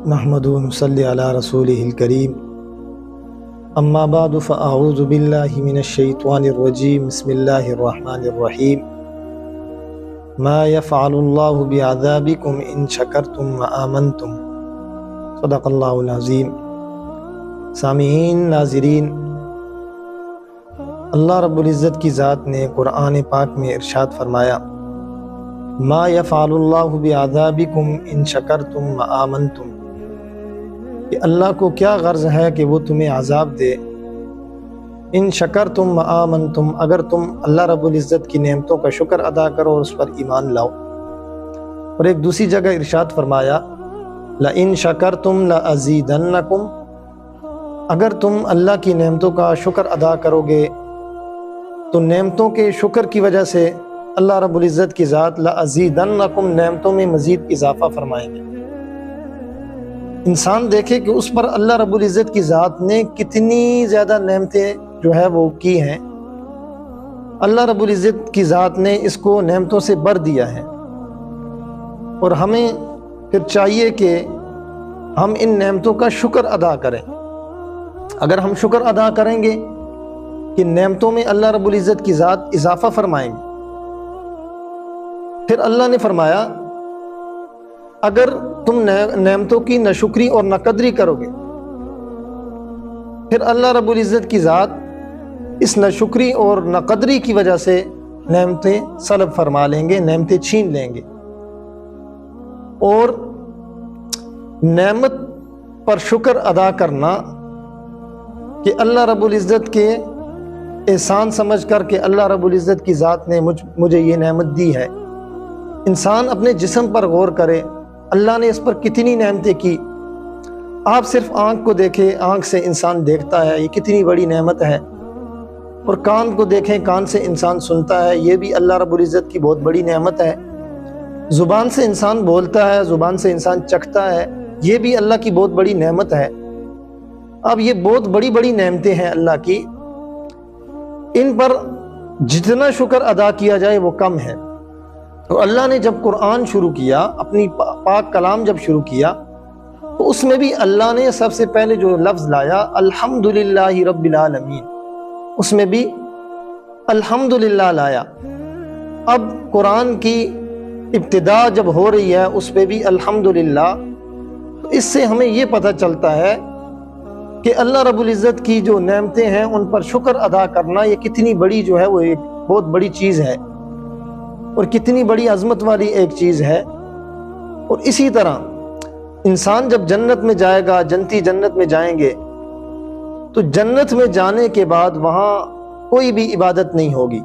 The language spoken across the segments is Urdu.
نحمد و نصلی علی رسولہ الکریم اما بعد فاعوذ باللہ من الشیطان الرجیم بسم اللہ الرحمن الرحیم ما یفعل اللہ بعذابکم ان شکرتم وآمنتم صدق اللہ العظیم۔ سامعین، ناظرین، اللہ رب العزت کی ذات نے قرآن پاک میں ارشاد فرمایا، ما یفعل اللہ بعذابکم ان شکرتم وآمنتم، کہ اللہ کو کیا غرض ہے کہ وہ تمہیں عذاب دے، ان شکرتم وآمنتم، اگر تم اللہ رب العزت کی نعمتوں کا شکر ادا کرو اور اس پر ایمان لاؤ۔ اور ایک دوسری جگہ ارشاد فرمایا، لئن شکرتم لازیدنکم، اگر تم اللہ کی نعمتوں کا شکر ادا کرو گے تو نعمتوں کے شکر کی وجہ سے اللہ رب العزت کی ذات لازیدنکم، نعمتوں میں مزید اضافہ فرمائیں گے۔ انسان دیکھے کہ اس پر اللہ رب العزت کی ذات نے کتنی زیادہ نعمتیں جو ہے وہ کی ہیں، اللہ رب العزت کی ذات نے اس کو نعمتوں سے بھر دیا ہے، اور ہمیں پھر چاہیے کہ ہم ان نعمتوں کا شکر ادا کریں۔ اگر ہم شکر ادا کریں گے کہ نعمتوں میں اللہ رب العزت کی ذات اضافہ فرمائیں گے، پھر اللہ نے فرمایا اگر تم نعمتوں کی ناشکری اور ناقدری کرو گے، پھر اللہ رب العزت کی ذات اس ناشکری اور ناقدری کی وجہ سے نعمتیں سلب فرما لیں گے، نعمتیں چھین لیں گے۔ اور نعمت پر شکر ادا کرنا کہ اللہ رب العزت کے احسان سمجھ کر کہ اللہ رب العزت کی ذات نے مجھے یہ نعمت دی ہے۔ انسان اپنے جسم پر غور کرے، اللہ نے اس پر کتنی نعمتیں کی۔ آپ صرف آنکھ کو دیکھیں، آنکھ سے انسان دیکھتا ہے، یہ کتنی بڑی نعمت ہے۔ اور کان کو دیکھیں، کان سے انسان سنتا ہے، یہ بھی اللہ رب العزت کی بہت بڑی نعمت ہے۔ زبان سے انسان بولتا ہے، زبان سے انسان چکھتا ہے، یہ بھی اللہ کی بہت بڑی نعمت ہے۔ اب یہ بہت بڑی بڑی نعمتیں ہیں اللہ کی، ان پر جتنا شکر ادا کیا جائے وہ کم ہے۔ تو اللہ نے جب قرآن شروع کیا، اپنی پاک کلام جب شروع کیا، تو اس میں بھی اللہ نے سب سے پہلے جو لفظ لایا الحمدللہ رب العالمین، اس میں بھی الحمدللہ لایا۔ اب قرآن کی ابتدا جب ہو رہی ہے اس پہ بھی الحمدللہ، تو اس سے ہمیں یہ پتہ چلتا ہے کہ اللہ رب العزت کی جو نعمتیں ہیں ان پر شکر ادا کرنا یہ کتنی بڑی جو ہے وہ ایک بہت بڑی چیز ہے، اور کتنی بڑی عظمت والی ایک چیز ہے۔ اور اسی طرح انسان جب جنت میں جائے گا، جنتی جنت میں جائیں گے، تو جنت میں جانے کے بعد وہاں کوئی بھی عبادت نہیں ہوگی،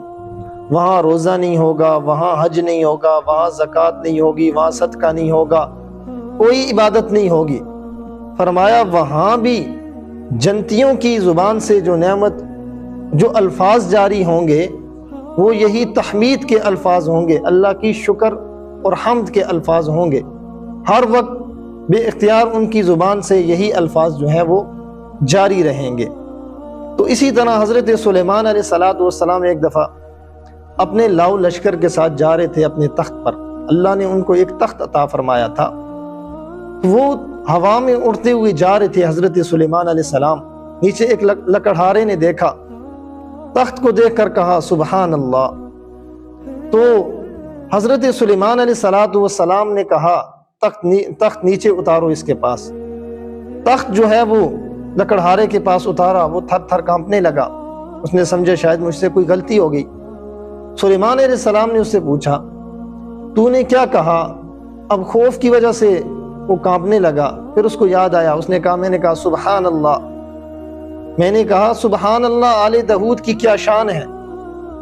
وہاں روزہ نہیں ہوگا، وہاں حج نہیں ہوگا، وہاں زکوٰۃ نہیں ہوگی، وہاں صدقہ نہیں ہوگا، کوئی عبادت نہیں ہوگی۔ فرمایا وہاں بھی جنتیوں کی زبان سے جو نعمت، جو الفاظ جاری ہوں گے وہ یہی تحمید کے الفاظ ہوں گے، اللہ کی شکر اور حمد کے الفاظ ہوں گے۔ ہر وقت بے اختیار ان کی زبان سے یہی الفاظ جو ہیں وہ جاری رہیں گے۔ تو اسی طرح حضرت سلیمان علیہ السلام ایک دفعہ اپنے لاؤ لشکر کے ساتھ جا رہے تھے اپنے تخت پر، اللہ نے ان کو ایک تخت عطا فرمایا تھا، وہ ہوا میں اڑتے ہوئے جا رہے تھے حضرت سلیمان علیہ السلام، نیچے ایک لکڑہارے نے دیکھا، تخت کو دیکھ کر کہا سبحان اللہ۔ تو حضرت سلیمان علیہ السلام نے کہا تخت نیچے اتارو اس کے پاس۔ تخت جو ہے وہ لکڑہارے کے پاس اتارا، وہ تھر تھر کانپنے لگا، اس نے سمجھا شاید مجھ سے کوئی غلطی ہو گئی۔ سلیمان علیہ السلام نے اس سے پوچھا تو نے کیا کہا؟ اب خوف کی وجہ سے وہ کانپنے لگا، پھر اس کو یاد آیا، اس نے کہا میں نے کہا سبحان اللہ، میں نے کہا سبحان اللہ آل داؤد کی کیا شان ہے۔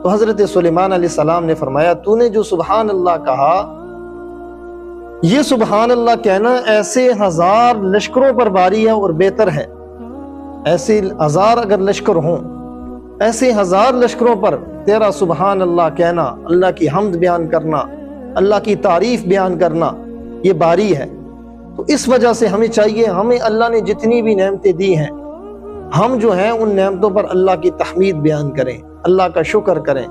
تو حضرت سلیمان علیہ السلام نے فرمایا تو نے جو سبحان اللہ کہا، یہ سبحان اللہ کہنا ایسے ہزار لشکروں پر باری ہے اور بہتر ہے۔ ایسے ہزار اگر لشکر ہوں، ایسے ہزار لشکروں پر تیرا سبحان اللہ کہنا، اللہ کی حمد بیان کرنا، اللہ کی تعریف بیان کرنا، یہ باری ہے۔ تو اس وجہ سے ہمیں چاہیے، ہمیں اللہ نے جتنی بھی نعمتیں دی ہیں، ہم جو ہیں ان نعمتوں پر اللہ کی تحمید بیان کریں، اللہ کا شکر کریں،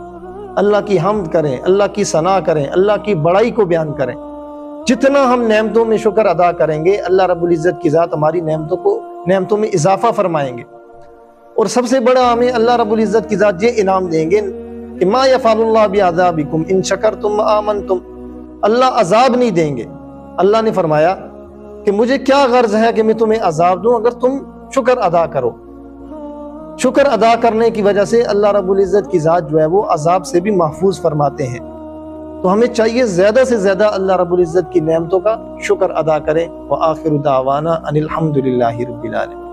اللہ کی حمد کریں، اللہ کی ثنا کریں، اللہ کی بڑائی کو بیان کریں۔ جتنا ہم نعمتوں میں شکر ادا کریں گے اللہ رب العزت کی ذات ہماری نعمتوں میں اضافہ فرمائیں گے. اور سب سے بڑا ہمیں اللہ رب العزت کی ذات یہ انعام دیں گے کہ ما یفعل اللہ بعذابکم ان شکرتم وآمنتم. اللہ عذاب نہیں دیں گے. اللہ نے فرمایا کہ مجھے کیا غرض ہے کہ میں تمہیں عذاب دوں اگر تم شکر ادا کرو. شکر ادا کرنے کی وجہ سے اللہ رب العزت کی ذات جو ہے وہ عذاب سے بھی محفوظ فرماتے ہیں. تو ہمیں چاہیے زیادہ سے زیادہ اللہ رب العزت کی نعمتوں کا شکر ادا کریں. وآخر دعوانا ان الحمد للہ رب العالمین.